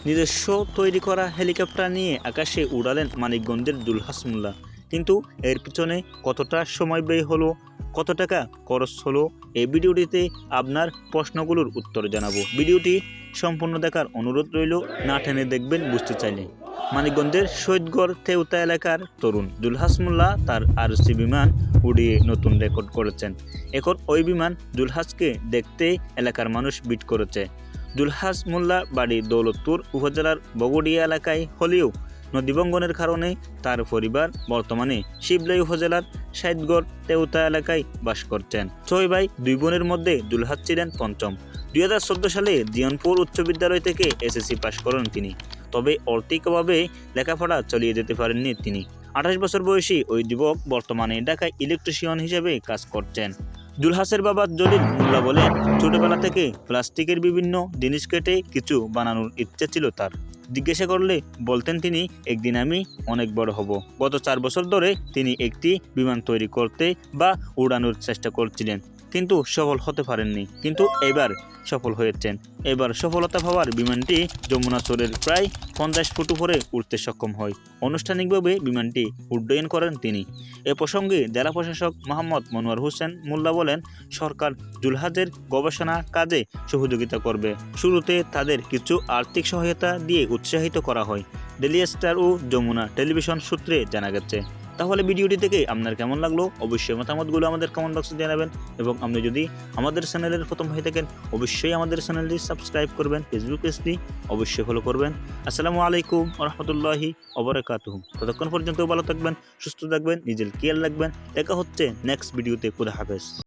নিজস্ব তৈরি করা হেলিকপ্টার নিয়ে আকাশে উড়ালেন মানিকগঞ্জের জুলহাস মোল্লা। কিন্তু এর পিছনে কতটা সময় ব্যয় হলো, কত টাকা খরচ হলো, এই ভিডিওটিতে আপনার প্রশ্নগুলোর উত্তর জানাবো। ভিডিওটি সম্পূর্ণ দেখার অনুরোধ রইল, না টেনে দেখবেন বুঝতে চাইলে। মানিকগঞ্জের শহীদগড় তেওতা এলাকার তরুণ জুলহাস মোল্লা তার আরসি বিমান উড়িয়ে নতুন রেকর্ড করেছেন। এখন ওই বিমান জুলহাসকে দেখতে এলাকার মানুষ ভিড় করেছে। জুলহাস মোল্লা বাড়ি দৌলতপুর উপজেলার বগডিয়া এলাকায় হলেও নদীবঙ্গনের কারণে তার পরিবার বর্তমানে শিবলাই উপজেলার শহীদগড় তেওতা এলাকায় বাস করছেন। 6 ভাই 2 বোনের মধ্যে জুলহাস ছিলেন পঞ্চম। 2014 সালে জিয়নপুর উচ্চ বিদ্যালয় থেকে এসএসসি পাশ করেন তিনি। তবে আর্থিকভাবে লেখাপড়া চালিয়ে যেতে পারেননি তিনি। 28 বছর বয়সী ওই যুবক বর্তমানে ঢাকায় ইলেকট্রিশিয়ান হিসেবে কাজ করছেন। জুলহাসের বাবা জলিল মোল্লা বলেন, ছোটবেলা থেকে প্লাস্টিকের বিভিন্ন জিনিস কেটে কিছু বানানোর ইচ্ছে ছিল তার। জিজ্ঞাসা করলে বলতেন তিনি, একদিন আমি অনেক বড় হব। গত 4 বছর ধরে তিনি একটি বিমান তৈরি করতে বা উড়ানোর চেষ্টা করছিলেন, কিন্তু সফল হতে পারেননি। কিন্তু এবার সফল হয়েছেন। এবার সফলতা পাওয়ার বিমানটি যমুনা চরের প্রায় 50 ফুট উপরে উঠতে সক্ষম হয়। আনুষ্ঠানিকভাবে বিমানটি উড্ডয়ন করেন তিনি। এ প্রসঙ্গে জেলা প্রশাসক মোহাম্মদ মনোয়ার হোসেন মোল্লা বলেন, সরকার জুলহাসের গবেষণা কাজে সহযোগিতা করবে। শুরুতে তাদের কিছু আর্থিক সহায়তা দিয়ে উৎসাহিত করা হয়। ডেইলি স্টার ও যমুনা টেলিভিশন সূত্রে জানা গেছে। তাহলে ভিডিওটি থেকে আপনার কেমন লাগলো অবশ্যই মতামতগুলো আমাদের কমেন্ট বক্সে জানাবেন। এবং আপনি যদি আমাদের চ্যানেলের প্রথম হয়ে থাকেন অবশ্যই আমাদের চ্যানেলটি সাবস্ক্রাইব করবেন, ফেসবুক পেজটি অবশ্যই ফলো করবেন। আসসালামু আলাইকুম ওয়া রাহমাতুল্লাহি ওয়া বারাকাতুহু। ততক্ষণ পর্যন্ত ভালো থাকবেন, সুস্থ থাকবেন, নিজের খেয়াল রাখবেন। দেখা হচ্ছে নেক্সট ভিডিওতে। খুদা হাফেজ।